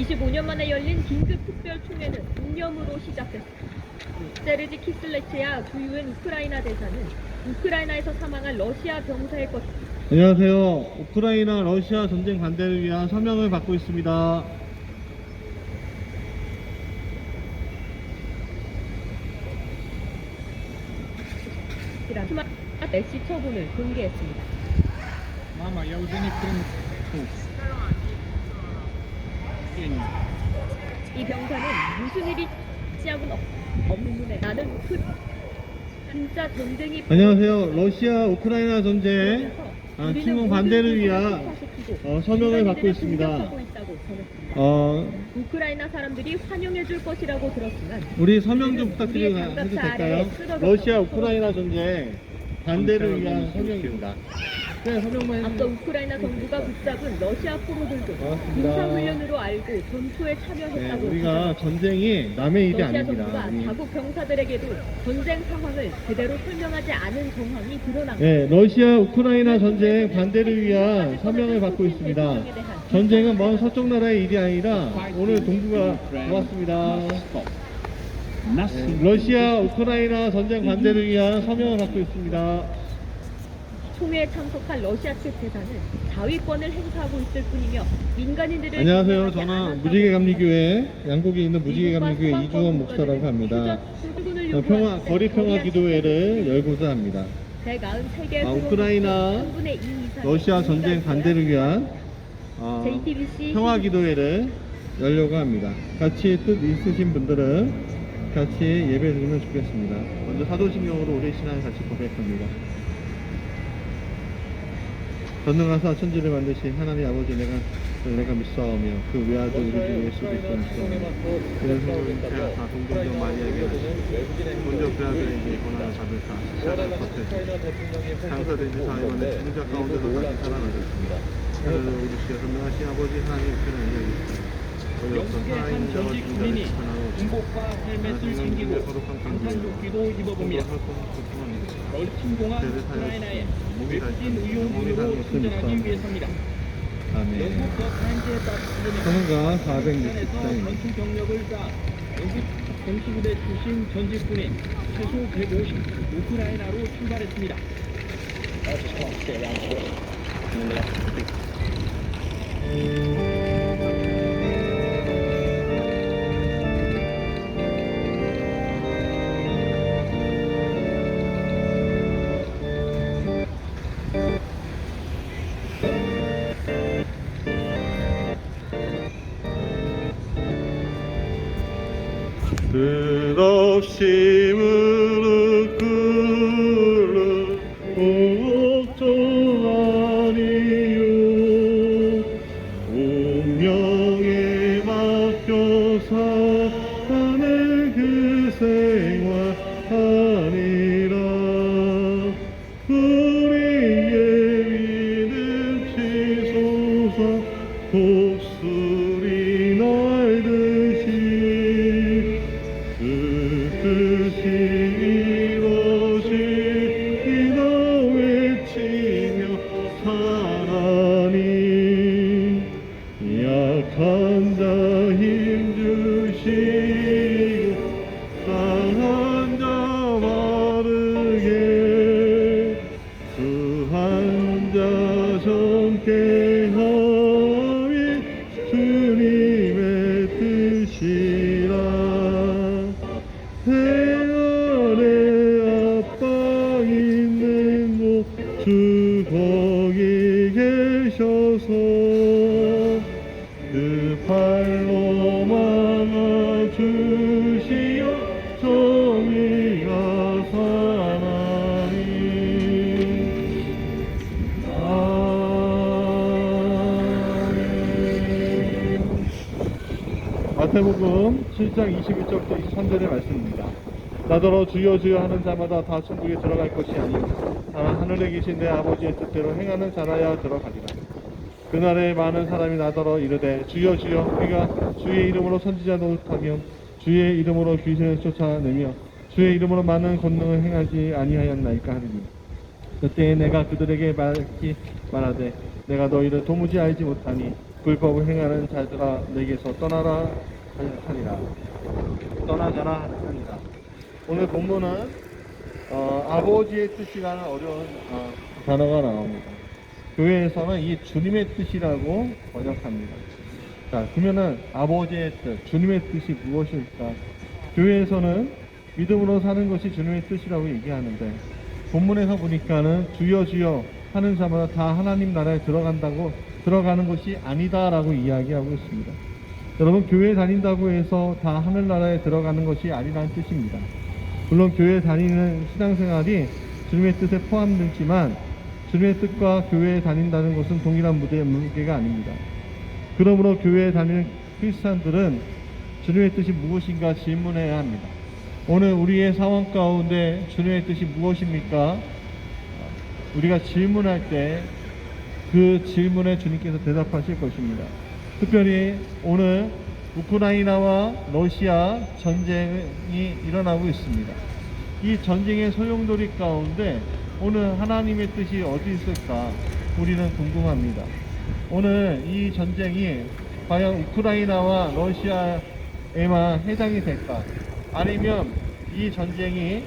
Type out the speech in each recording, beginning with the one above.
55년 만에 열린 긴급 특별총회는 묵념으로 시작됐습니다. 세르지 키슬레체야 주유엔 우크라이나 대사는 우크라이나에서 사망한 러시아 병사의 것. 안녕하세요. 우크라이나 러시아 전쟁 반대를 위한 서명을 받고 있습니다. 이란 메시 처분을 공개했습니다. Мама, я уже не принесу. 이 병사는 무슨 일이 시작은 없는 눈에 나는 진짜 전쟁이 안녕하세요. 러시아 우크라이나 전쟁 침공 반대를 위한 서명을 받고 있습니다. 우크라이나 사람들이 환영해줄 것이라고 들었지만 우리 서명 좀 부탁드려도 될까요? 러시아 우크라이나 전쟁 반대를 위한 서명입니다. 네, 서명만 앞서 해주세요. 우크라이나 정부가 붙잡은 러시아 포로들도 고맙습니다. 군사훈련으로 알고 전투에 네, 참여했다고 우리가 전쟁이 남의 일이 러시아 아닙니다. 정부가 우리. 자국 병사들에게도 전쟁 상황을 제대로 설명하지 않은 정황이 드러납니다. 네, 러시아 우크라이나 전쟁 반대를 위한 서명을 받고 있습니다. 전쟁은 먼 서쪽 나라의 일이 아니라 오늘 동부가 왔습니다. 네, 러시아 우크라이나 전쟁 반대를 위한 서명을 받고 있습니다. 총회에 참석한 러시아 측 대사는 자위권을 행사하고 있을 뿐이며 민간인들을 안녕하세요. 저는 무지개감리교회 양국에 있는 무지개감리교회 이주원 목사라고 합니다. 거리 평화 기도회를 열고자 합니다. 193개 우크라이나 러시아 전쟁 반대를 위한 평화 기도회를 열려고 합니다. 같이 뜻 있으신 분들은 같이 예배 드리면 좋겠습니다. 먼저 사도신경으로 우리 신앙을 같이 고백합니다. 전능하사 천지를 만드신 하나님 아버지, 내가 믿사오며 그 외아들 우리 주 예수 그리스도 믿사오며 그런 성령님 태하사 동정녀 마리아에게 본적 그 아들에게 고난을 받으사 십자가를 걷으시고 장사된 지 사흘만에 죽은 자 가운데서 다시 살아나셨습니다. 하늘을 오주시어 전능하신 아버지 하나님 그는 이야기입니다. 영국의 한 전직 군인이 군복과 헬멧을 챙기고 방탄 조끼도 입어봅니다. 넓힌 공항 우크라이나에 외국인 의용군으로 출전하기 위해서입니다. 아멘. 영국 더 타임즈에 선언가 따르면 460장입니다. 전투 경력을 쌓아 영국 공수부대 출신 전직군인 최소 150 우크라이나로 출발했습니다. 끝없이 무릎 꿇는 옥정아니요 운명에 맡겨 사는 그 생활 아니라 우리의 믿음 치솟아 독수리 날듯이 그 뜻이 이루어지리라 외치며 살아니 약한 자 힘주시고 강한 자 바르게 수한 자 젊게 함이 주님의 뜻이라 해안에 앞방 있는 곳 주 거기 계셔서 그 발로 막아주시어 정의가 사나니 아멘. 마태복음 7장 21절부터 23절의 말씀입니다. 나더러 주여 주여 하는 자마다 다 천국에 들어갈 것이 아니요 다만 하늘에 계신 내 아버지의 뜻대로 행하는 자라야 들어가리라. 그날에 많은 사람이 나더러 이르되 주여 주여 우리가 주의 이름으로 선지자 노릇하며 주의 이름으로 귀신을 쫓아내며 주의 이름으로 많은 권능을 행하지 아니하였나이까 하리니 그때에 내가 그들에게 밝히 말하되 내가 너희를 도무지 알지 못하니 불법을 행하는 자들아 내게서 떠나라 하니라. 떠나가라 하니라. 오늘 본문은 아버지의 뜻이라는 어려운 단어가 나옵니다. 교회에서는 이 주님의 뜻이라고 번역합니다. 자, 그러면은 아버지의 뜻, 주님의 뜻이 무엇일까? 교회에서는 믿음으로 사는 것이 주님의 뜻이라고 얘기하는데, 본문에서 보니까는 주여 주여 하는 자마다 다 하나님 나라에 들어가는 것이 아니다라고 이야기하고 있습니다. 여러분, 교회 다닌다고 해서 다 하늘나라에 들어가는 것이 아니라는 뜻입니다. 물론 교회 다니는 신앙생활이 주님의 뜻에 포함되지만 주님의 뜻과 교회에 다닌다는 것은 동일한 무게가 아닙니다. 그러므로 교회에 다니는 크리스찬들은 주님의 뜻이 무엇인가 질문해야 합니다. 오늘 우리의 상황 가운데 주님의 뜻이 무엇입니까? 우리가 질문할 때 그 질문에 주님께서 대답하실 것입니다. 특별히 오늘 우크라이나와 러시아 전쟁이 일어나고 있습니다. 이 전쟁의 소용돌이 가운데 오늘 하나님의 뜻이 어디 있을까 우리는 궁금합니다. 오늘 이 전쟁이 과연 우크라이나와 러시아에만 해당이 될까? 아니면 이 전쟁이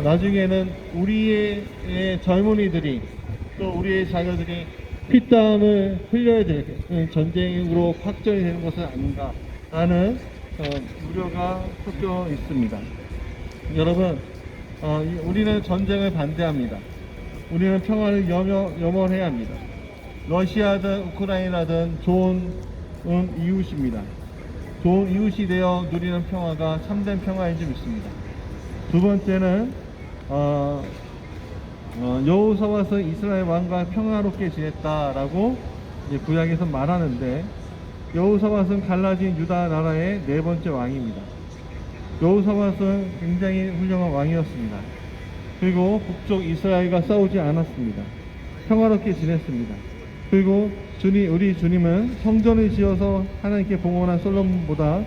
나중에는 우리의 젊은이들이 또 우리의 자녀들이 피땀을 흘려야 될 전쟁으로 확전이 되는 것은 아닌가 하는 우려가 섞여 있습니다. 여러분, 우리는 전쟁을 반대합니다. 우리는 평화를 염원해야 합니다. 러시아든 우크라이나든 좋은 이웃입니다. 좋은 이웃이 되어 누리는 평화가 참된 평화인 줄 믿습니다. 두 번째는 여호사밧은 이스라엘 왕과 평화롭게 지냈다라고 구약에서 말하는데, 여호사밧은 갈라진 유다 나라의 네 번째 왕입니다. 여호사밧은 굉장히 훌륭한 왕이었습니다. 그리고 북쪽 이스라엘과 싸우지 않았습니다. 평화롭게 지냈습니다. 그리고 우리 주님은 성전을 지어서 하나님께 봉헌한 솔로몬보다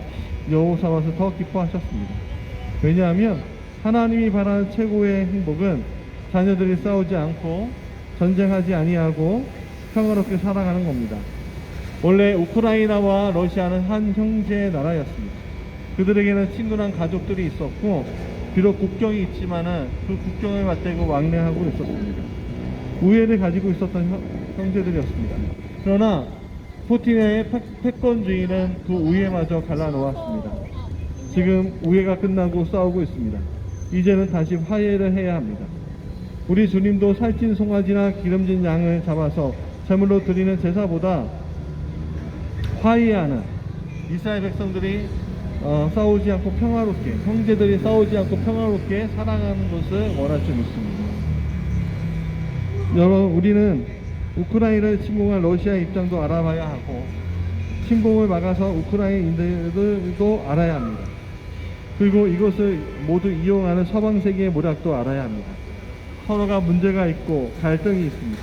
여호사밧을 더 기뻐하셨습니다. 왜냐하면 하나님이 바라는 최고의 행복은 자녀들이 싸우지 않고 전쟁하지 아니하고 평화롭게 살아가는 겁니다. 원래 우크라이나와 러시아는 한 형제 나라였습니다. 그들에게는 친근한 가족들이 있었고, 비록 국경이 있지만은 그 국경을 맞대고 왕래하고 있었습니다. 우애를 가지고 있었던 형제들이었습니다. 그러나 푸틴의 패권주의는 그 우애마저 갈라놓았습니다. 지금 우애가 끝나고 싸우고 있습니다. 이제는 다시 화해를 해야 합니다. 우리 주님도 살찐 송아지나 기름진 양을 잡아서 제물로 드리는 제사보다 화해하는 이스라엘 백성들이 싸우지 않고 평화롭게, 형제들이 싸우지 않고 평화롭게 살아가는 것을 원할 줄 믿습니다. 여러분, 우리는 우크라이나를 침공한 러시아의 입장도 알아봐야 하고, 침공을 막아서 우크라이나인들도 알아야 합니다. 그리고 이것을 모두 이용하는 서방 세계의 모략도 알아야 합니다. 서로가 문제가 있고 갈등이 있습니다.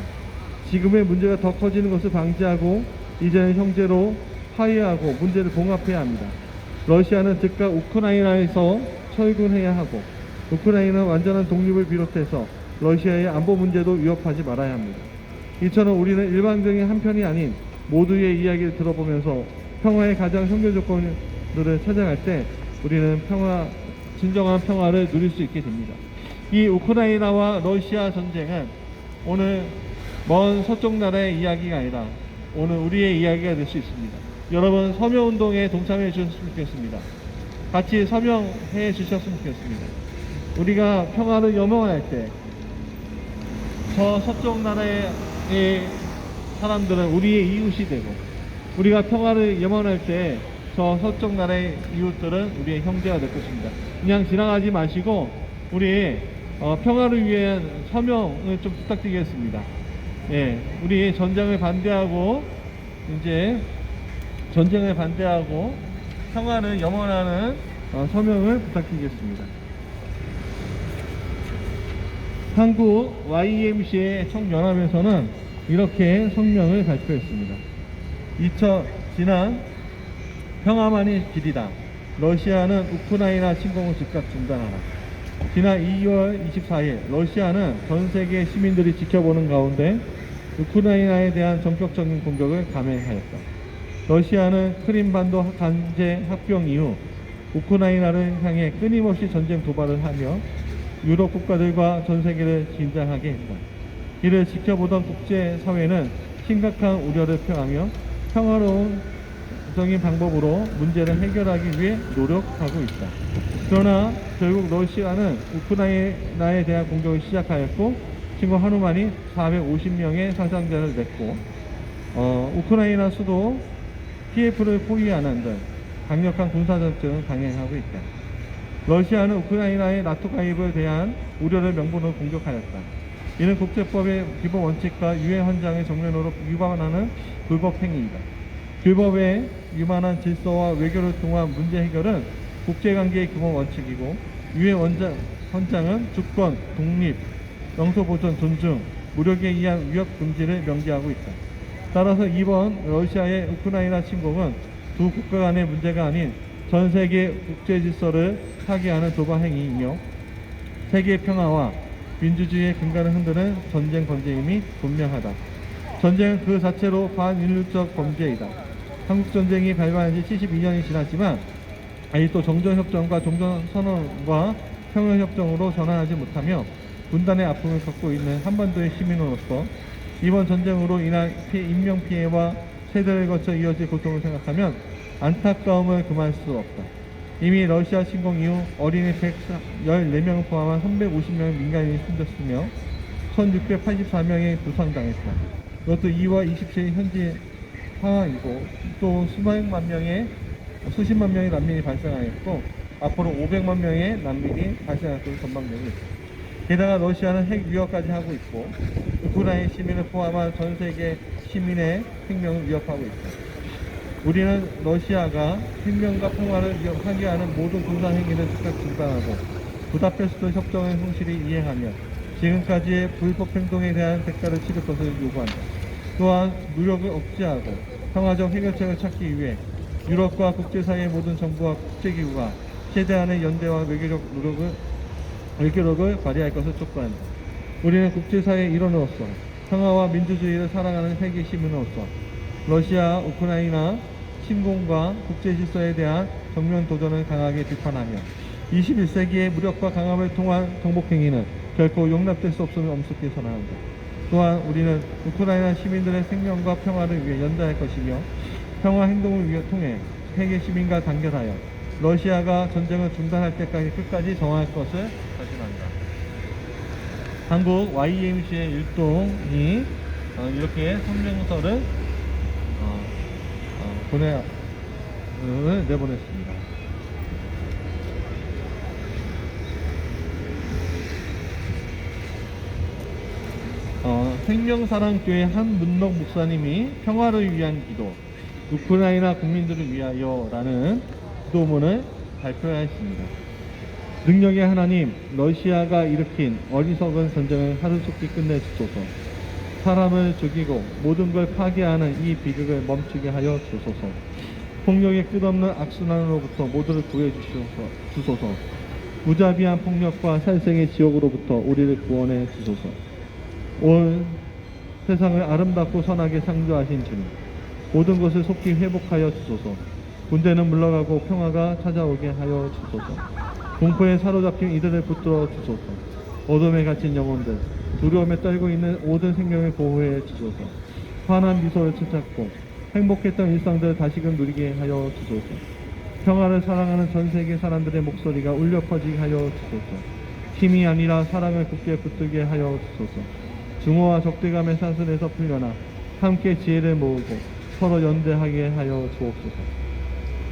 지금의 문제가 더 커지는 것을 방지하고 이제는 형제로 화해하고 문제를 봉합해야 합니다. 러시아는 즉각 우크라이나에서 철군해야 하고, 우크라이나는 완전한 독립을 비롯해서 러시아의 안보 문제도 위협하지 말아야 합니다. 이처럼 우리는 일방적인 한 편이 아닌 모두의 이야기를 들어보면서 평화의 가장 현실 조건들을 찾아갈 때 우리는 진정한 평화를 누릴 수 있게 됩니다. 이 우크라이나와 러시아 전쟁은 오늘 먼 서쪽 나라의 이야기가 아니라 오늘 우리의 이야기가 될 수 있습니다. 여러분, 서명운동에 동참해 주셨으면 좋겠습니다. 같이 서명해 주셨으면 좋겠습니다. 우리가 평화를 염원할 때 저 서쪽 나라의 사람들은 우리의 이웃이 되고, 우리가 평화를 염원할 때 저 서쪽 나라의 이웃들은 우리의 형제가 될 것입니다. 그냥 지나가지 마시고 우리 평화를 위한 서명을 좀 부탁드리겠습니다. 예, 우리 전쟁을 반대하고 평화를 염원하는 서명을 부탁드리겠습니다. 한국 YMCA 총연합에서는 이렇게 성명을 발표했습니다. 지난 평화만이 길이다. 러시아는 우크라이나 침공을 즉각 중단하라. 지난 2월 24일 러시아는 전 세계 시민들이 지켜보는 가운데 우크라이나에 대한 전격적인 공격을 감행하였다. 러시아는 크림반도 강제 합병 이후 우크라이나를 향해 끊임없이 전쟁 도발을 하며 유럽 국가들과 전 세계를 긴장하게 했다. 이를 지켜보던 국제사회는 심각한 우려를 표하며 평화로운 적인 방법으로 문제를 해결하기 위해 노력하고 있다. 그러나 결국 러시아는 우크라이나에 대한 공격을 시작하였고 친구 하루 만에 450명의 사상자를 냈고 우크라이나 수도 키예프를 포위하는 등 강력한 군사정책을 강행하고 있다. 러시아는 우크라이나의 나토 가입에 대한 우려를 명분으로 공격하였다. 이는 국제법의 기본 원칙과 유엔 헌장의 정면으로 위반하는 불법 행위이다. 불법에 위반한 질서와 외교를 통한 문제 해결은 국제관계의 기본 원칙이고 유엔 헌장은 주권, 독립, 영토 보존, 존중, 무력에 의한 위협 금지를 명기하고 있다. 따라서 이번 러시아의 우크라이나 침공은 두 국가 간의 문제가 아닌 전 세계 국제 질서를 파괴하는 도발 행위이며 세계 평화와 민주주의의 근간을 흔드는 전쟁 범죄임이 분명하다. 전쟁은 그 자체로 반인류적 범죄이다. 한국전쟁이 발발한 지 72년이 지났지만 아직도 정전협정과 종전선언과 평화협정으로 전환하지 못하며 분단의 아픔을 겪고 있는 한반도의 시민으로서 이번 전쟁으로 인한 인명피해와 세대를 거쳐 이어질 고통을 생각하면 안타까움을 금할 수 없다. 이미 러시아 침공 이후 어린이 114명을 포함한 350명의 민간인이 숨졌으며 1684명이 부상당했다. 이것도 2월 27일 현지 상황이고 또 수십만 명의 난민이 발생하였고 앞으로 500만 명의 난민이 발생할 것으로 전망되고 있다. 게다가 러시아는 핵 위협까지 하고 있고 우크라이나 시민을 포함한 전 세계 시민의 생명을 위협하고 있다. 우리는 러시아가 생명과 평화를 파괴하는 모든 군사 행위를 즉각 중단하고 부다페스트 협정의 성실히 이행하며 지금까지의 불법 행동에 대한 대가를 치를 것을 요구한다. 또한 무력을 억제하고 평화적 해결책을 찾기 위해 유럽과 국제사회의 모든 정부와 국제기구가 최대한의 연대와 외교력을 발휘할 것을 촉구한다. 우리는 국제사회의 일원으로서 평화와 민주주의를 사랑하는 세계 시민으로서 러시아, 우크라이나 침공과 국제질서에 대한 정면 도전을 강하게 비판하며 21세기의 무력과 강압을 통한 정복행위는 결코 용납될 수 없음을 엄숙히 선언한다. 또한 우리는 우크라이나 시민들의 생명과 평화를 위해 연대할 것이며 평화 행동을 통해 세계 시민과 단결하여 러시아가 전쟁을 중단할 때까지 끝까지 정할 것을 다짐한다. 한국 YMCA 일동이 이렇게 성명서를 내보냈습니다. 생명사랑교회 한문록 목사님이 평화를 위한 기도, 우크라이나 국민들을 위하여라는 기도문을 발표하였습니다. 능력의 하나님, 러시아가 일으킨 어리석은 전쟁을 하루속히 끝내주소서. 사람을 죽이고 모든 걸 파괴하는 이 비극을 멈추게 하여 주소서. 폭력의 끝없는 악순환으로부터 모두를 구해 주소서. 무자비한 폭력과 살생의 지옥으로부터 우리를 구원해 주소서. 온 세상을 아름답고 선하게 창조하신 주님, 모든 것을 속히 회복하여 주소서. 군대는 물러가고 평화가 찾아오게 하여 주소서. 공포에 사로잡힌 이들을 붙들어 주소서. 어둠에 갇힌 영혼들, 두려움에 떨고 있는 모든 생명을 보호해 주소서. 환한 미소를 되찾고 행복했던 일상들을 다시금 누리게 하여 주소서. 평화를 사랑하는 전 세계 사람들의 목소리가 울려 퍼지게 하여 주소서. 힘이 아니라 사랑을 굳게 붙들게 하여 주소서. 증오와 적대감의 사슬에서 풀려나 함께 지혜를 모으고 서로 연대하게 하여 주옵소서.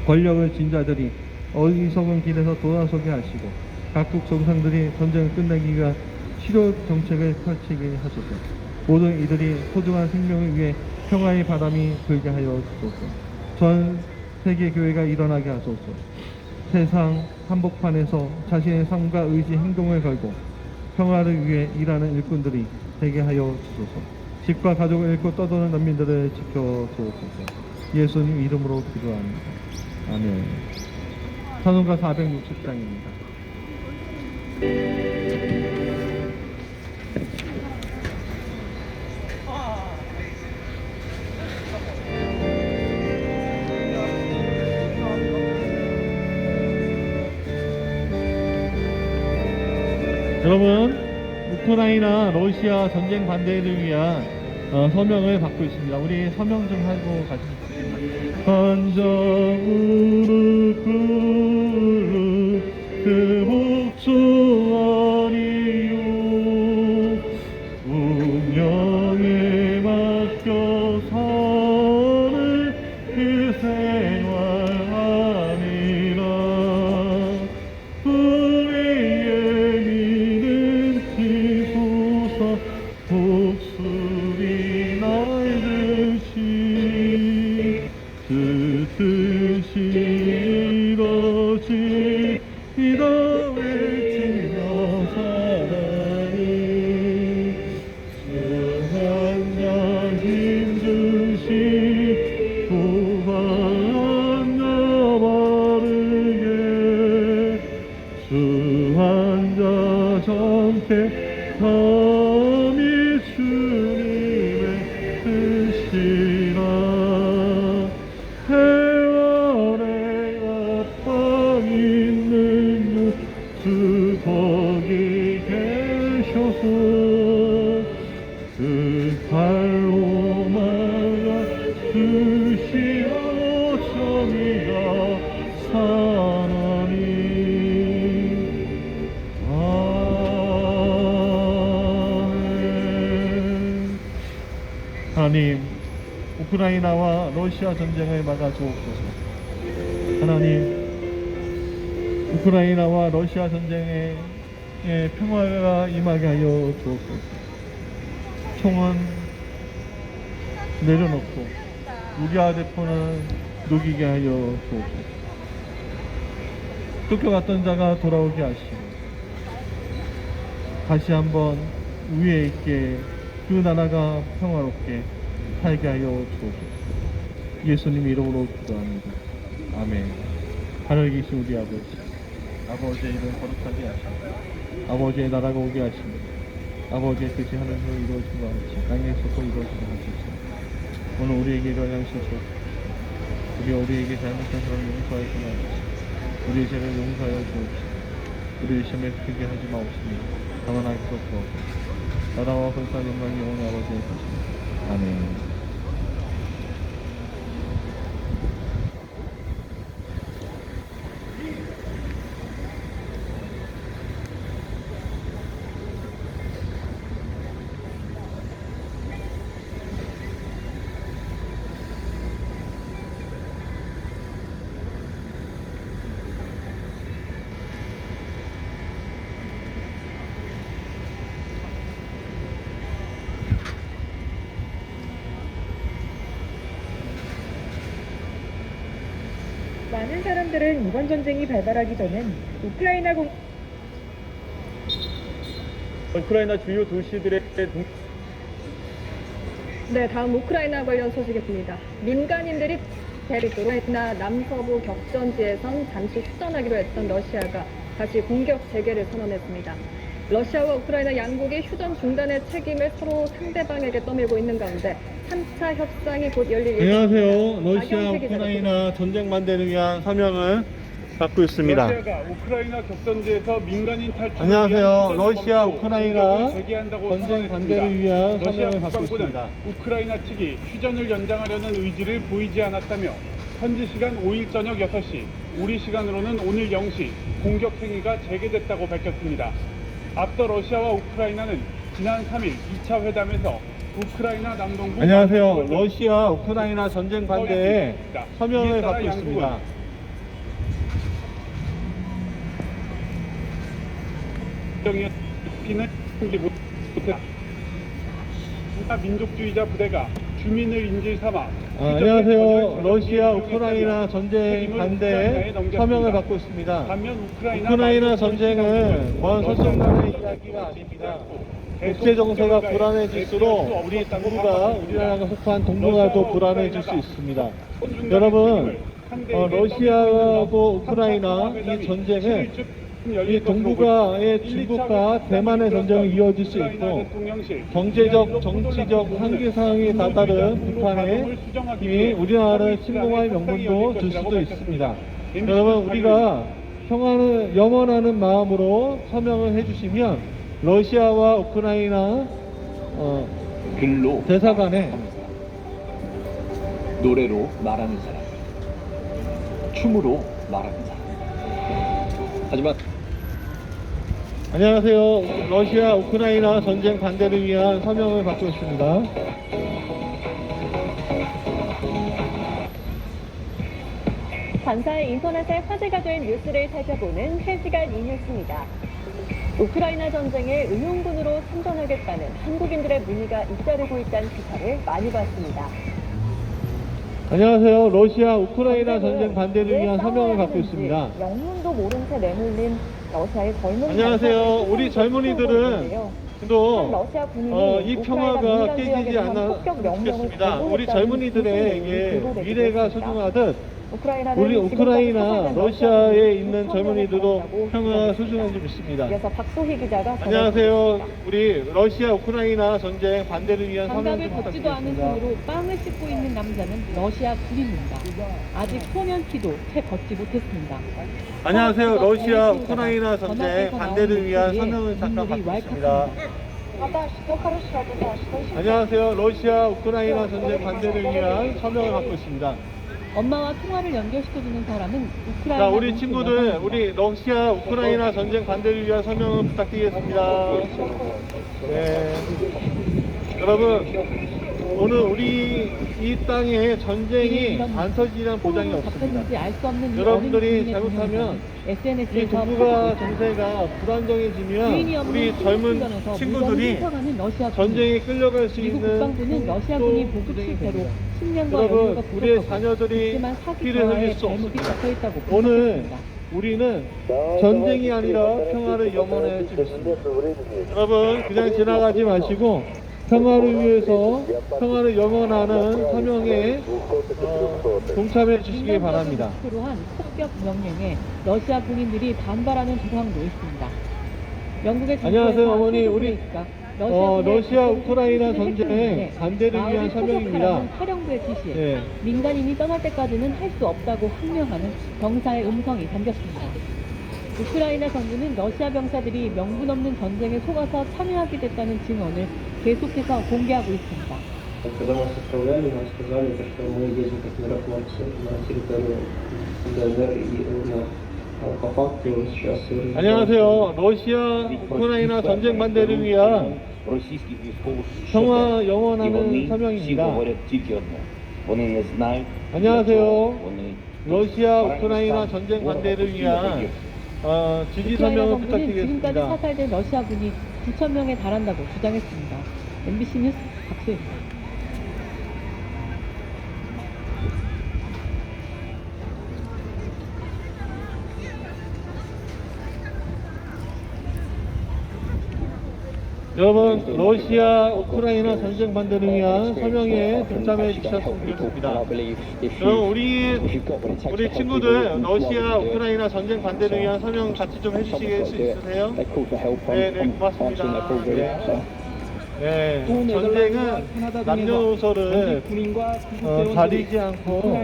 권력을 쥔 자들이 어리석은 길에서 돌아서게 하시고 각국 정상들이 전쟁을 끝내기 위한 치료 정책을 펼치게 하소서. 모든 이들이 소중한 생명을 위해 평화의 바람이 불게 하여 주소서. 전 세계 교회가 일어나게 하소서. 세상 한복판에서 자신의 삶과 의지 행동을 걸고 평화를 위해 일하는 일꾼들이 되게 하여 주소서. 집과 가족을 잃고 떠도는 난민들을 지켜주옵소서. 예수님 이름으로 기도합니다. 아멘. 찬송가 460장입니다. 여러분, 우크라이나 러시아 전쟁 반대를 위한 서명을 받고 있습니다. 우리 서명 좀 하고 가시죠. 한정으로 그 목소리요 운명에 맡겨 사는 그 생활하리라. 우리의 믿음 치솟아 목소리 날듯이 그 뜻이 이루어지리라 외치며 살아니 주 한 자 힘주시 구하였나 바르게 주 한 자 선택함이 주님의 뜻이라. 해안에 앞방 있는 주 거기 계셔서 그 발로 막아 주시어 저희가 사나니. 아멘. 하나님, 우크라이나와 러시아 전쟁을 막아 주옵소서. 하나님, 우크라이나와 러시아 전쟁에 평화가 임하게 하여 주옵소서. 총은 내려놓고 우리아 대포는 녹이게 하여 주옵소서. 쫓겨갔던 자가 돌아오게 하시고 다시 한번 위에 있게 그 나라가 평화롭게 살게 하여 주옵소서. 예수님 이름으로 기도합니다. 아멘. 하늘에 계신 우리 아버지, 아버지의 이름 거룩하게 하시고 아버지의 나라가 오게 하시고 아버지의 뜻이 하늘에서 이루어진 것 같이 땅에서도 이루어지게 하소서. 오늘 우리에게 일어난 양식을 우리에게 잘못한 사람을 용서하여 주옵소서. 우리의 죄를 용서하여 주옵소서. 우리의 시험에 들게 하지 마옵소서. 다만 하소서. 나라와 권세와 영광이 영원히 아버지의 것입니다. 아멘. 많은 사람들은 이번 전쟁이 발발하기 전엔 우크라이나 주요 도시들의 네, 다음 우크라이나 관련 소식입니다. 민간인들이 우크라이나 남서부 격전지에선 잠시 휴전하기로 했던 러시아가 다시 공격 재개를 선언했습니다. 러시아와 우크라이나 양국이 휴전 중단의 책임을 서로 상대방에게 떠밀고 있는 가운데 3차 협상이 곧 열릴 안녕하세요. 러시아 박영택 우크라이나 전쟁 반대를 위한 서명을 받고 있습니다. 러시아가 우크라이나 격전지에서 민간인 탈출 안녕하세요. 러시아 우크라이나 제기한다고 전쟁 선언했습니다. 반대를 위한 러시아 서명을 받고 국방부는 있습니다. 우크라이나 측이 휴전을 연장하려는 의지를 보이지 않았다며 현지 시간 5일 저녁 6시, 우리 시간으로는 오늘 0시 공격 행위가 재개됐다고 밝혔습니다. 앞서 러시아와 우크라이나는 지난 3일 2차 회담에서 우크라이나 남동부 안녕하세요. 러시아 우크라이나 전쟁 반대에 서명을 이에 따라 받고 있습니다. 피는 못했다. 민족주의자 부대가 주민을 인질 삼아 안녕하세요. 러시아 우크라이나 전쟁 반대에 서명을 받고 있습니다. 반면 우크라이나 전쟁은 먼 서쪽 나라의 이야기가 아닙니다. 국제 정세가 불안해질수록 우리 동북아, 우리나라가 속한 동북아도 불안해질 수 있습니다. 여러분, 러시아하고 우크라이나 이 전쟁은 이 동북아의 중국과 대만의 전쟁이 이어질 수 있고 경제적, 정치적 한계상에 다다른 북한에 이 우리나라를 침공할 명분도 줄 수도 있습니다. 여러분, 우리가 평화는 염원하는 마음으로 서명을 해주시면 러시아와 우크라이나 글로 대사관에 노래로 말하는 사람, 춤으로 말하는 사람. 하지만 안녕하세요. 러시아 우크라이나 전쟁 반대를 위한 서명을 받고 있습니다. 감사의 인터넷에 화제가 된 뉴스를 살펴보는 3시간 이뉴스입니다. 우크라이나 전쟁에 의용군으로 참전하겠다는 한국인들의 문의가 잇따르고 있다는 기사를 많이 봤습니다. 안녕하세요. 러시아 우크라이나 전쟁 반대를 위한 서명을 받고 있습니다. 영문도 모른 채 내몰린 러시아의 젊은 안녕하세요. 우리 젊은이들은 또 러시아 군인이 이 평화가 깨지지 않았겠습니다. 우리 젊은이들에게 미래가 소중하듯 우리 우크라이나, 러시아에 있는 젊은이들도 평화가 소중한지 믿습니다. 그래서 박소희 기자가 안녕하세요. 우리 러시아 우크라이나 전쟁 반대를 위한 서명 장갑을 좀 벗지도 않은 부탁드리겠습니다. 손으로 빵을 씻고 있는 남자는 러시아 군인입니다. 아직 소년 키도 채 걷지 못했습니다. 안녕하세요. 러시아 우크라이나 전쟁 반대를 위한 서명을 잠깐 눈물이 받겠습니다. 안녕하세요. 러시아 우크라이나 전쟁 반대를 위한 서명을 받고 있습니다. 엄마와 통화를 연결시켜주는 사람은 우크라이나 자, 우리 친구들, 우리 러시아 우크라이나 전쟁 반대를 위한 서명을 부탁드리겠습니다. 네. 여러분, 오늘 우리 이 땅에 전쟁이 안 터지는 보장이 없습니다. 알수 없는 여러분들이 잘못하면 이 SNS에서 동북아 정세가 불안정해지면 우리 젊은 친구들이 전쟁에 끌려갈 수 미국 있는 국방부는 러시아군이 보급 전쟁이 실패로 됩니다. 식량과 여러분, 연료가 우리의 부족하고 자녀들이 하지만 사기 피를 흘릴 저하의 수 잘못이 없습니다. 적혀 있다고 오늘 분석했습니다. 우리는 전쟁이 아니라 평화를 염원해야 됩니다. 여러분, 그냥 지나가지 마시고 평화를 위해서 평화를 염원하는 서명에 동참해 주시기 바랍니다. 한 폭격 명령에 러시아 군인들이 반발하는 조항도 있습니다. 영국의 안녕하세요, 정부에서 어머니. 세계 우리 브레이크가 러시아 우크라이나 핵 전쟁 공격에 반대를 위한 마을을 서명입니다. 포격하라는 사령부의 지시에 네. 민간인이 떠날 때까지는 할 수 없다고 항명하는 병사의 음성이 담겼습니다. 우크라이나 정부는 러시아 병사들이 명분 없는 전쟁에 속아서 참여하게 됐다는 증언을 계속해서 공개하고 있습니다. Когда нас отправляли, нам сказали, что мы едем как миротворцы на территорию ДНР и по факту сейчас... 안녕하세요. 러시아 우크라이나 전쟁 반대를 위한 російських військових 평화 і 영원하는 вони всі 서명입니다. говорять тільки одне. Вони не знають, 안녕하세요. для чого вони 러시아 우크라이나 전쟁 반대를 위한 지지 우크라이나 서명을 정부는 지금까지 부탁드리겠습니다. 사살된 러시아군이 9,000명에 달한다고 주장했습니다. MBC 뉴스 박수입니다. 여러분, 러시아 우크라이나 전쟁 반대를 위한 서명에 동참해 주셨으면 좋겠습니다. 그럼 우리 친구들 러시아 우크라이나 전쟁 반대를 위한 서명 같이 좀 해주실 수 있으세요? 네, 고맙습니다. 네, 전쟁은 남녀노소를 가리지 않고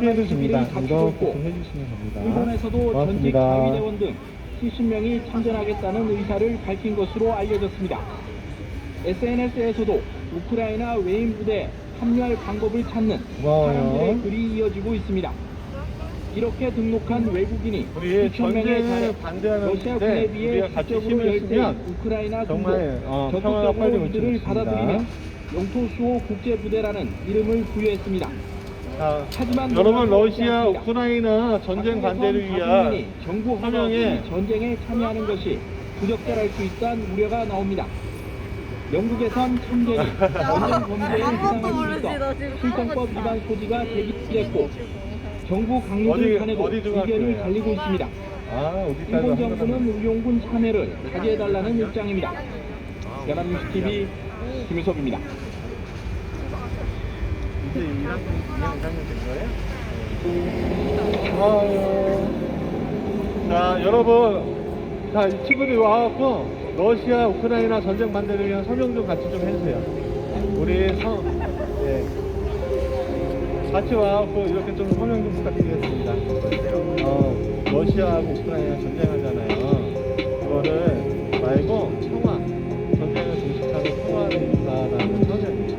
피해를 줍니다. 이렇게 좀 해주시면 됩니다. 일본에서도 전직 고맙습니다. 자위대원 등 70명이 참전하겠다는 의사를 밝힌 것으로 알려졌습니다. SNS에서도 우크라이나 외인 부대에 합류할 방법을 찾는 고마워요. 사람들의 글이 이어지고 있습니다. 이렇게 등록한 외국인이 우리 9,000명에 전쟁을 달해 반대하는 러시아군에 데 비해 우리가 같이 직접으로 힘을 열세인 쓰면 우크라이나 군도 정말 평화가 적극적으로 빨리 올 이들을 수 받아들이며 있습니다. 영토수호 국제부대라는 이름을 부여했습니다. 자, 하지만 여러분, 놀라지 러시아 않습니다. 우크라이나 전쟁 반대를 위한 정부 서명에 하나가 전쟁에 참여하는 것이 부적절할 수 있다는 우려가 나옵니다. 영국에선 참전이 전쟁 범죄에 해당할 수 있어 실정법 위반 소지가 제기됐고 정부 강요들 간에도 어디 들어갈 의견이 거예요? 갈리고 있습니다. 일본 정부는 의용군 참여를 자제해달라는 입장입니다. 연합뉴스 TV 김유섭입니다. 이제 2학년 된 거예요? 아유. 자, 여러분, 자, 이 친구들이 와갖고 러시아 우크라이나 전쟁 반대를 위한 서명 좀 같이 좀 해주세요. 우리 네. 같이 와갖고 이렇게 좀 서명 좀 부탁드리겠습니다. 러시아하고 우크라이나 전쟁하잖아요. 그거를 말고 평화, 전쟁을 종식하고 평화를 이루라라는 선언입니다.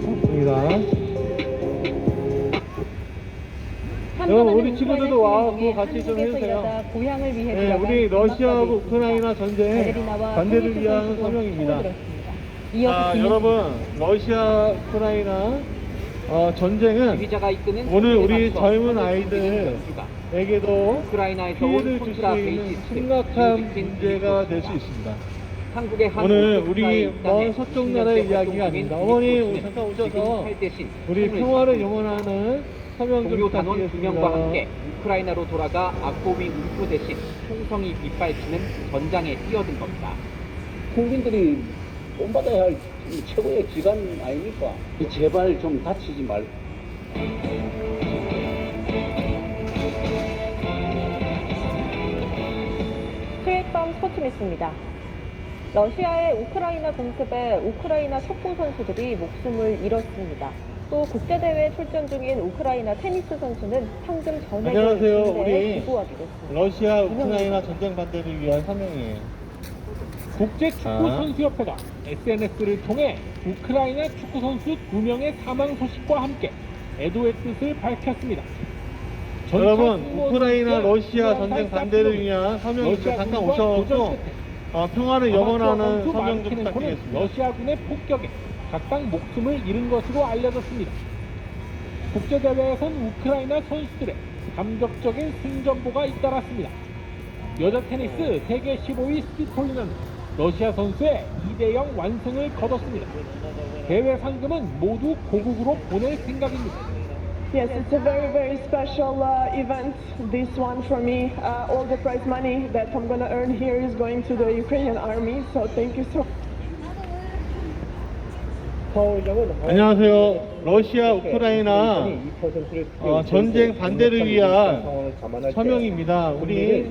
맞습니다. 여러분, 우리 친구들도 와서 같이 좀 해주세요. 고향을 위해 네, 우리 러시아하고 우크라이나 전쟁 반대를 위한 서명입니다. 자, 여러분, 러시아 우크라이나 전쟁은 지휘자가 이끄는 오늘 우리 세계에서 젊은 선수가 아이들에게도 우크라이나에서 온 피해를 줄 수 콘트라 있는 베이시스트 심각한 김익진 문제가 될 수 리포터입니다. 있습니다. 한국의 오늘 한국 우리 먼 서쪽 나라의 이야기가 아닙니다. 어머니, 우리 잠깐 오셔서 우리 평화를 영원하는 서명 좀 동료 단원 2명과 부탁드리겠습니다. 함께 우크라이나로 돌아가 악보위 운수 대신 총성이 빗발치는 전장에 뛰어든 겁니다. 국민들이 본받아야 할 최고의 기관 아닙니까? 제발 좀 다치지 말고. 수요일 밤 스포츠 뉴스입니다. 러시아의 우크라이나 공습에 우크라이나 첩보 선수들이 목숨을 잃었습니다. 또 국제대회에 출전 중인 우크라이나 테니스 선수는 상금 안녕하세요. 전액을 우리 군대에 기부하기로 했습니다. 러시아 우크라이나 전쟁 반대를 위한 서명이에요. 국제축구선수협회가 SNS를 통해 우크라이나 축구선수 2명의 사망 소식과 함께 애도의 뜻을 밝혔습니다. 여러분, 우크라이나 러시아 전쟁 반대를 위한 서명입니다. 잠깐 오셔서 평화를 영원하는 서명 좀 부탁드리겠습니다. 러시아군의 폭격에 각각 목숨을 잃은 것으로 알려졌습니다. 국제대회에선 우크라이나 선수들의 감격적인 승전보가 잇따랐습니다. 여자 테니스 세계 15위 스피콜리는 러시아 선수의 2대0 완승을 거뒀습니다. 대회 상금은 모두 고국으로 보낼 생각입니다. Yes, it's a very, very special event, this one for me. All the prize money that I'm going to earn here is going to the Ukrainian army, so thank you so much. 안녕하세요. 러시아 우크라이나 전쟁 반대를 위한 서명입니다. 우리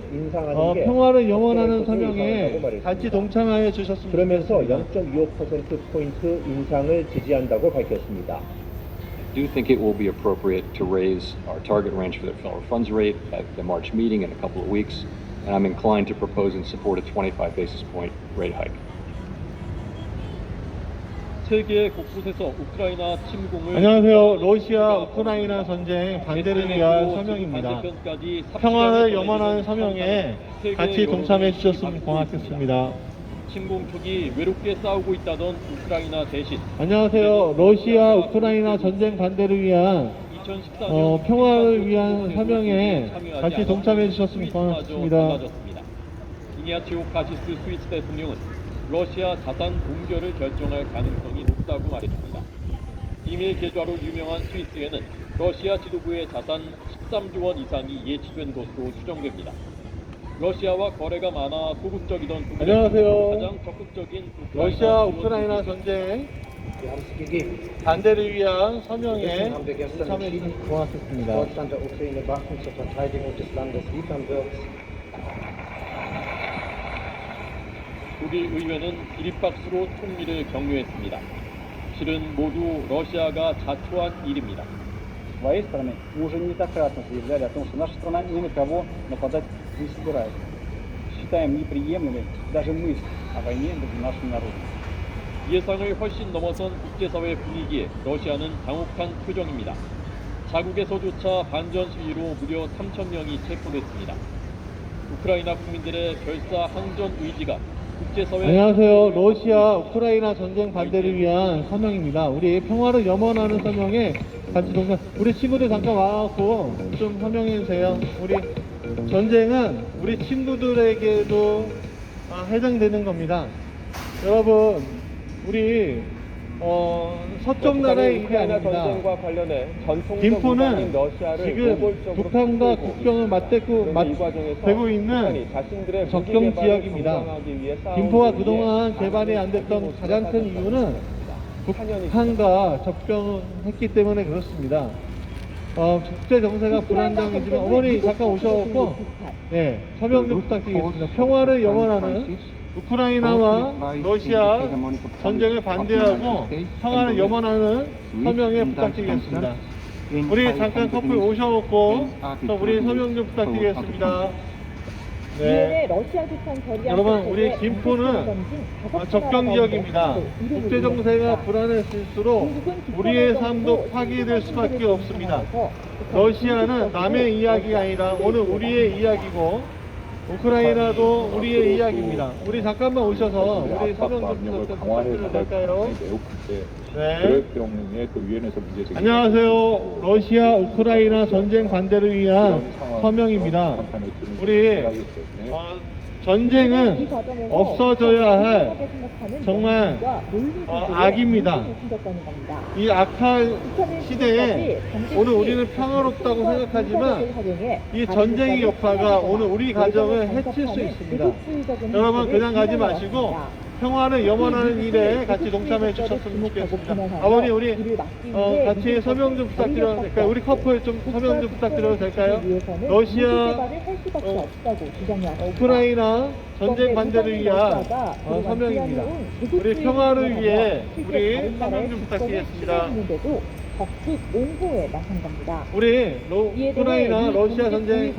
평화를 영원하는 서명에 같이 동참하여 주셨습니다. 그러면서 0.25%포인트 인상을 지지한다고 밝혔습니다. I do think it will be appropriate to raise our target range for the federal funds rate at the March meeting in a couple of weeks, and I'm inclined to propose and support a 25 basis point rate hike. 세계 곳곳에서 우크라이나 침공을 안녕하세요. 러시아 우크라이나 전쟁 반대를 위한 서명입니다. 평화를 영원한 서명에 같이 동참해 주셨으면 고맙겠습니다. 침공 초기 외롭게 싸우고 있다던 우크라이나 대신 안녕하세요. 러시아 우크라이나 전쟁 반대를 위한 2014년 평화를 위한 서명에 같이 동참해 주셨으면 고맙습니다. 이니아치오 카시스 스위스 대통령은 러시아 자산 공개를 결정할 가능성이 높다고 말했습니다. 비밀 계좌로 유명한 스위스에는 러시아 지도부의 자산 13조 원 이상이 예치된 것으로 추정됩니다. 러시아와 거래가 많아 소극적이던 안녕하세요. 가장 적극적인 러시아 우크라이나 전쟁 반대를 위한 서명에 동참해 주셔서 고맙습니다. Deutschland der Ukraine Waffen zur Verteidigung des Landes liefern wird. 독일 의회는 기립박수로 통일을 격려했습니다. 실은 모두 러시아가 자초한 일입니다. С своей стороны, мы уже неоднократно заявляли о том, что наша страна ни на кого нападать не собирается. Считаем неприемлемой даже мысль о войне между нашими народами. 예상을 훨씬 넘어선 국제사회 분위기에 러시아는 당혹한 표정입니다. 자국에서조차 반전 시위로 무려 3,000명이 체포됐습니다. 우크라이나 국민들의 결사 항전 의지가 국제사회 안녕하세요. 러시아 우크라이나 전쟁 반대를 위한 서명입니다. 우리 평화를 염원하는 서명에 같이 동참. 우리 친구들 잠깐 와갖고 좀 서명해 주세요. 우리 전쟁은 우리 친구들에게도 해당되는 겁니다. 여러분, 우리 서쪽 나라의 일이 아닙니다. 김포는 지금 북한과 국경을 맞대고 있는 접경 지역입니다. 김포가 그동안 개발이 안 됐던 가장 큰 이유는 북한과 접경했기 때문에 그렇습니다. 국제 정세가 불안정해지면 어머니 잠깐 오셔갖고 서명 좀 부탁드리겠습니다. 평화를 영원하는 우크라이나와 러시아 전쟁을 반대하고 평화를 염원하는 서명에 부탁드리겠습니다. 우리 잠깐 커플 오셔갖고 또 우리 서명 좀 부탁드리겠습니다. 네. 여러분, 우리 김포는 접경 지역입니다. 국제 정세가 불안해질수록 우리의 삶도 파괴될 수밖에 없습니다. 러시아는 남의 이야기가 아니라 오늘 우리의 이야기고, 우크라이나도 우리의 이야기입니다. 우리 잠깐만 오셔서 우리 서명 좀 부탁드려도 될까요? 네. 안녕하세요. 러시아 우크라이나 전쟁 반대를 위한 서명입니다. 우리 전쟁은 없어져야 할 정말 악입니다. 이 악한 시대에 오늘 우리는 평화롭다고 생각하지만 이 전쟁의 여파가 오늘 우리 가정을 해칠 수 있습니다. 여러분, 그냥 가지 마시고 평화를 염원하는 일에 같이 동참해 주셨으면 좋겠습니다. 아버님, 우리 같이 서명 좀 부탁드려도 될까요? 우리 커플 좀 서명 좀 부탁드려도 될까요? 러시아, 우크라이나 전쟁 반대를 위한 서명입니다. 우리 평화를 위해 우리 서명 좀 부탁드리겠습니다. 적극 옹호에 나선 겁니다. 우리 우크라이나 러시아 전쟁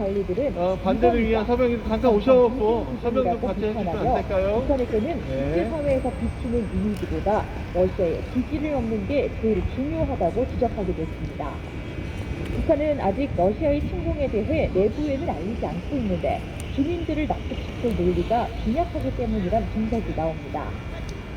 반대를 위한 서명이 잠깐 오셔갖고 서명 좀 같이 해주시면 안 될까요? 북한에서는 국제사회에서 비추는 이미지보다 러시아의 지지를 얻는 게 제일 중요하다고 지적하게 됐습니다. 북한은 아직 러시아의 침공에 대해 내부에는 알리지 않고 있는데 주민들을 납득시킬 논리가 빈약하기 때문이란 분석이 나옵니다.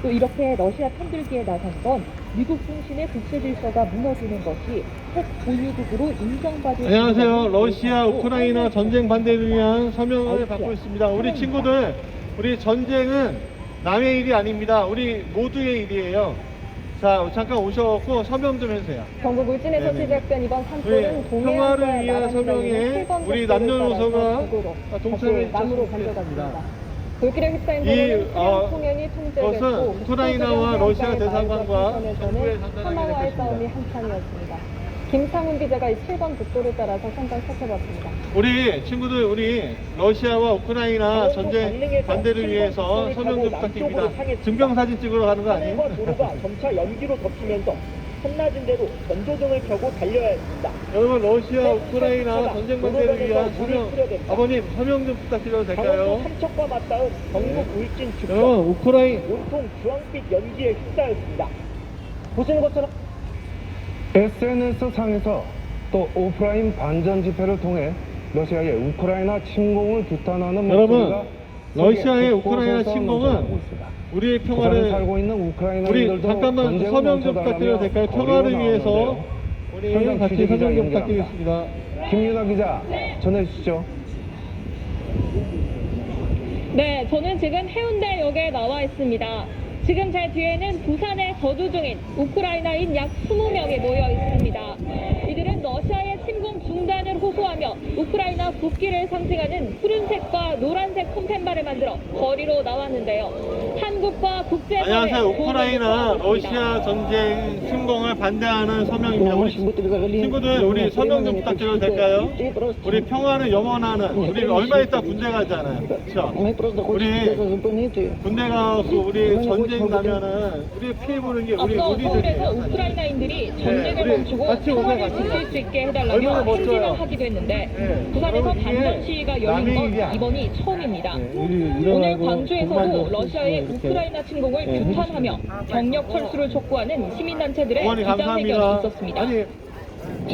또 이렇게 러시아 편들기에 나선 건 미국 중심의 국제 질서가 무너지는 것이 핵 보유국으로 인정받을. 안녕하세요. 러시아 우크라이나 전쟁 반대를 위한 서명을 받고 있습니다. 우리 친구들, 우리 전쟁은 남의 일이 아닙니다. 우리 모두의 일이에요. 자, 잠깐 오셔갖고 서명 좀 해주세요. 경북 울진에서 시작된 이번 산불은 평화를 위한 서명에 우리 남녀노소가 동참해 주셨으면 좋겠습니다. 불길에 휩싸인 도로는 통행이 통제됐고, 그것은 우크라이나와 러시아 대사관과 정부의 하마와의 싸움이 한창이었습니다. 김상훈 기자가 이 7번 국도를 따라서 현장 살펴봤습니다. 우리 친구들, 우리 러시아와 우크라이나 전쟁 반대를 위해서 서명 좀 부탁드립니다. 증명사진 찍으러 가는 거 아니에요? 도로가 점차 연기로 덮이면서 한낮인 대로 전조등을 켜고 달려야 합니다. 여러분, 러시아 우크라이나 전쟁 반대를 위한 서명, 아버님 서명 좀 부탁드려도 될까요? 삼척과 맞닿은 경북 울진 주변 여러분, 온통 주황빛 연기에 휩싸였습니다. 보시는 것처럼 SNS 상에서 또 오프라인 반전 집회를 통해 러시아의 우크라이나 침공을 규탄하는 여러분, 러시아의 우크라이나 침공은 우리의 평화를 살고 있는 우크라이나 우리 잠깐만 서명 좀 부탁드려도 될까요? 평화를 위해서 우리 같이 서명 좀 부탁드리겠습니다. 김윤아 기자 전해주시죠. 네, 저는 지금 해운대역에 나와 있습니다. 지금 제 뒤에는 부산에 거주 중인 우크라이나인 약 20명이 모여 있습니다. 이들은 러시아의 침공 중단을 호소하며 우크라이나 국기를 상징하는 푸른색과 노란색 폰펜바를 만들어 거리로 나왔는데요. 한국과 국제사회. 안녕하세요. 우크라이나 러시아 전쟁 침공을 반대하는 서명입니다. 우리 친구들, 우리 서명 좀 부탁드려도 될까요? 우리 평화를 염원하는, 우리 얼마 있다 군대 가잖아요. 그렇죠? 우리 군대 가서 우리 전쟁 나면은 우리 피해 보는 게 우리 앞서 서울에서 우리들이에요. 우크라이나인들이 전쟁을 멈추고 평화를 지킬 수 있게 해달라며 행진을 하기도 했는데 부산에서 반전 시위가 열린 건 이번이 처음입니다. 오늘 광주에서도 러시아의 우크라이나 침공을 규탄하며 병력 철수를 촉구하는 시민단체들의 기자회견이 있었습니다. 아니,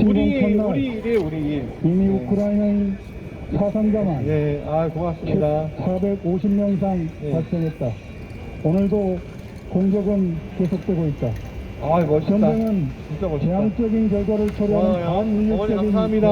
우리 일이에요, 우리 일. 이미 우크라이나인 사상자만 네, 고맙습니다. 450명 이상 발생했다. 오늘도 공격은 계속되고 있다. 멋있다. 전쟁은 진짜 멋있다. 재앙적인 결과를 초래하는 어머니 감사합니다.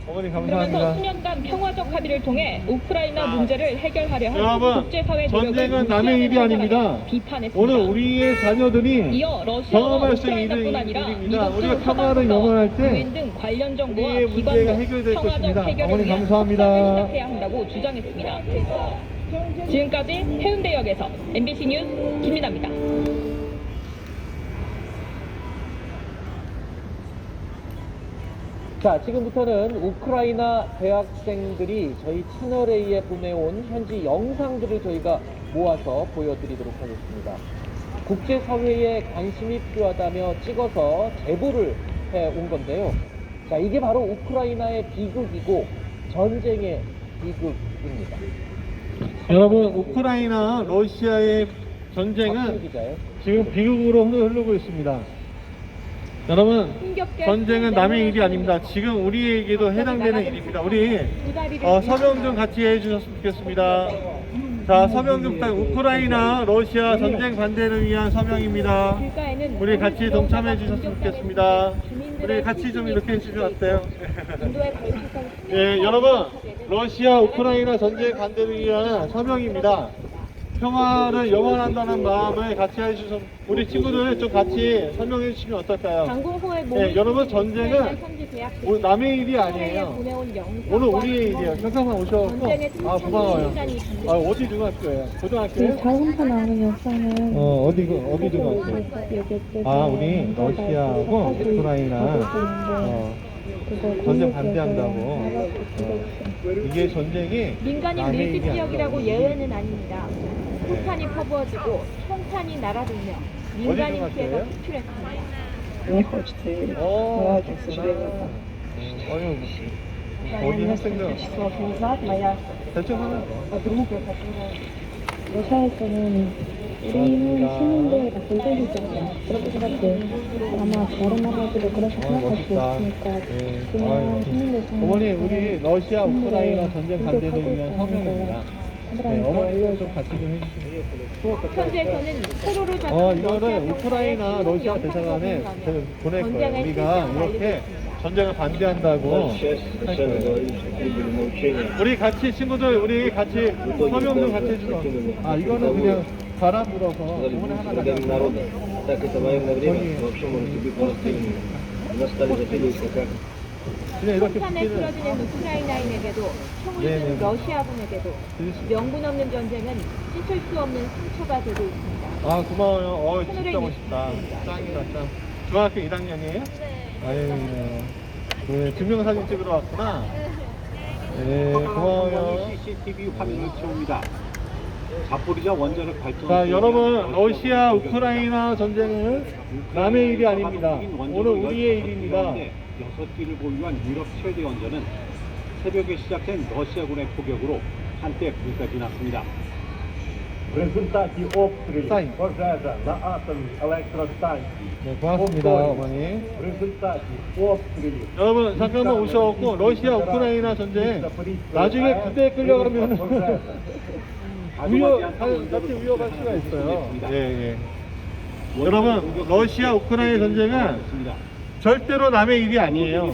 어머니 그러면서 감사합니다. 수년간 평화적 합의를 통해 우크라이나 문제를 해결하려 한 여러분, 국제사회 노력을 전쟁은 남의 일이 아닙니다. 비판했습니다. 오늘 우리의 자녀들이 이어 러시아와 경험할 수 있는 우크라이나뿐 아니라 일입니다. 미국 우리가 등 평화를 염원할 때 유엔 등 관련 정부와 우리의 문제가 해결될 기관도 것입니다. 평화적 해결을 어머니 위한 감사합니다. 협상을 시작해야 한다고 주장했습니다. 지금까지 해운대역에서 MBC 뉴스 김민아입니다. 자, 지금부터는 우크라이나 대학생들이 저희 채널A에 보내온 현지 영상들을 저희가 모아서 보여드리도록 하겠습니다. 국제사회에 관심이 필요하다며 찍어서 제보를 해온 건데요. 자, 이게 바로 우크라이나의 비극이고 전쟁의 비극입니다. 여러분, 우크라이나 러시아의 전쟁은 지금 비극으로 흐르고 있습니다. 여러분, 전쟁은 남의 일이 아닙니다. 지금 우리에게도 해당되는 일입니다. 우리 서명 좀 같이 해주셨으면 좋겠습니다. 자, 서명 좀 우크라이나 러시아 전쟁 반대를 위한 서명입니다. 우리 같이 동참해 주셨으면 좋겠습니다. 우리 같이 좀 이렇게 해주시면 어때요? 예, 여러분, 러시아 우크라이나 전쟁 반대를 위한 서명입니다. 평화를 영원한다는 마음을 같이 해주셔서 우리 친구들 좀 같이 설명해 주시면 어떨까요? 네, 여러분, 전쟁은 남의 일이 아니에요. 오늘 우리의 일이에요. 평상만 오셔서 고마워요. 어디 중학교예요? 고등학교예요? 자동차 나오는 영상은 어디 중학교? 우리 러시아하고 우크라이나 전쟁 반대한다고. 이게 전쟁이 민간인 밀집 지역이라고 예외는 아닙니다. 폭탄이 퍼부어지고 총탄이 날아들며 민간인 피해가 속출했습니다. 어디 학생들 대충 하나. 러시아에서는 우리는 시민들 다 불들이잖아요. 그렇게 생각해요. 아마 다른 나라들도 그렇게 생각할 수 있으니까 그냥 시민들 어머니, 우리 러시아 우크라이나 전쟁 반대를 위한 서명입니다. 네, 어머니도 좀 같이 좀 해주시면. 현재에서는 포로를 잡은 이거를 우크라이나 러시아 대사관에 보낼 거예요. 우리가 이렇게 전쟁을 반대한다고 할 거예요. 우리 같이 친구들, 우리 같이 서명 좀 같이 해주세요. 이거는 그냥 바람 불어서 오늘 하나 가져가세요. 그냥 이렇게 폭탄에 쓰러지는 우크라이나인에게도 총을 든 러시아군에게도 명분 없는 전쟁은 씻을 수 없는 상처가 되고 있습니다. 고마워요. 진짜 멋있다. 짱이다, 짱. 중학교 1학년이에요? 네. 네, 증명사진 찍으러 왔구나. 네, 고마워요. CCTV 화면을 채웁니다. 자포리자 원자력 발전. 자, 여러분, 러시아 우크라이나 전쟁은 남의 일이 아닙니다. 오늘 우리의 일입니다. 6기를 보유한 유럽 최대 원전은 새벽에 시작된 러시아군의 포격으로 한때 불까지 났습니다. 네, 고맙습니다, 어머니. 여러분, 잠깐만 오셔갖고, 러시아 우크라이나 전쟁, 나중에 부대에 끌려가면, 같이 위협할 수가 있어요. 예. 여러분, 러시아 우크라이나 전쟁은 절대로 남의 일이 아니에요.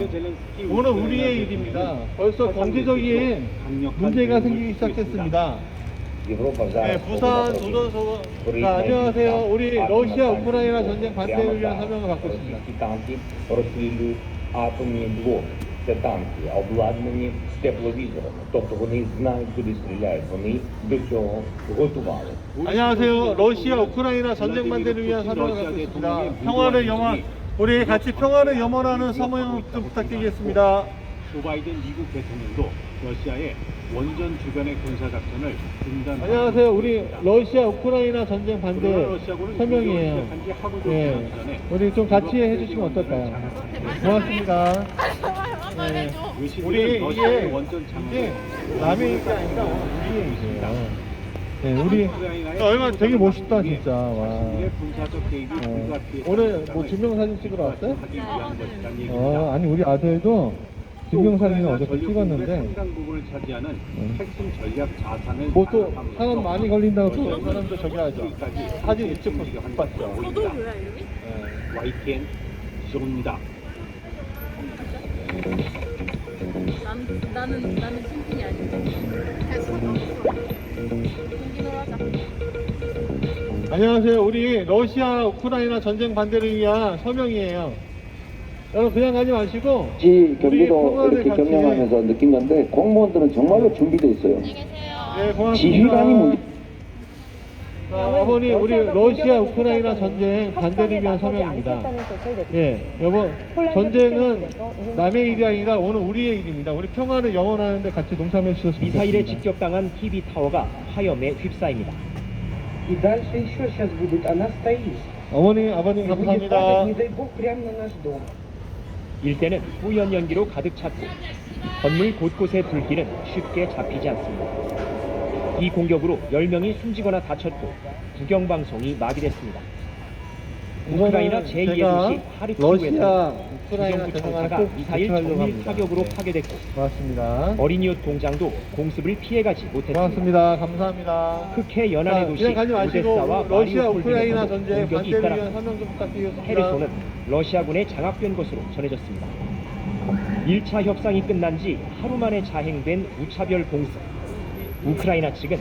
오늘 우리의 일입니다. 벌써 경제적인 문제가 생기기 시작했습니다. 네, 부산 도전소. 안녕하세요. 우리 러시아 우크라이나 전쟁 반대를 위한 서명을 받고 있습니다. Це танки, обладнані тепловізорами. Тобто вони знають, куди стріляють. Вони до цього готували. 안녕하세요. 러시아 우크라이나 전쟁 반대를 위한 서명을 받고 있습니다. 우리 같이 평화를 염원하는 서명 좀 부탁드리겠습니다. 조 바이든 미국 대통령도 러시아의 원전 주변의 군사 작전을 중단. 안녕하세요. 우리 러시아 우크라이나 전쟁 반대 서명이에요. 네, 우리 좀 같이 해주시면 어떨까요? 고맙습니다. 네. 우리 이게 남의 일이 아니라 우리의 일이에요. 네, 우리 얼마나 되게 멋있다 진짜. 와. 오늘 뭐 증명사진 찍으러 왔어요? 아니 우리 아들도 증명사진을 어저께 찍었는데 뭐 또 사람 많이 걸린다고 또 사람도 저기 하죠. 사진 찍고 못 봤죠. YTN 지정입니다. 나는 찐찐이 안녕하세요. 우리 러시아 우크라이나 전쟁 반대를 위한 서명이에요. 여러분 그냥 가지 마시고 경기도 이렇게 경영하면서 느낀 건데 공무원들은 정말로 준비되어 있어요. 네, 고맙습니다. 지휘관이 문제. 어머니, 우리 러시아 우크라이나 전쟁 반대를 위한 서명입니다. 예, 여보, 전쟁은 남의 일이 아니라 오늘 우리의 일입니다. 우리 평화를 영원하는데 같이 동참해 주셨으면 미사일에 좋겠습니다. 직격당한 TV 타워가 화염에 휩싸입니다. И дальше еще сейчас будет, она стоит. 어머니, 아버님 И будет 감사합니다. падать, не дай бог, прямо на наш дом. 일대는 뿌연 연기로 가득 찼고 건물 곳곳의 불길은 쉽게 잡히지 않습니다. 이 공격으로 10명이 숨지거나 다쳤고 국영방송이 마비됐습니다. 우크라이나 제2의 제가 도시 하르키우에서 우크라이나 주정부 대사관을 청사가 꼭 미사일 개최하려고 정밀 합니다. 타격으로 네. 파괴됐고 고맙습니다. 어린이옷 공장도 공습을 피해가지 못했습니다. 고맙습니다. 감사합니다. 흑해 연안의 도시 그냥 가지 마시고 오데사와 러시아 우크라이나 마리우폴에서도 전쟁 공격이 반대를 위한 잇따랐습니다. 서명 좀 부탁드리겠습니다. 헤르손은 러시아군에 장악된 것으로 전해졌습니다. 1차 협상이 끝난 지 하루 만에 자행된 무차별 공습. 우크라이나 측은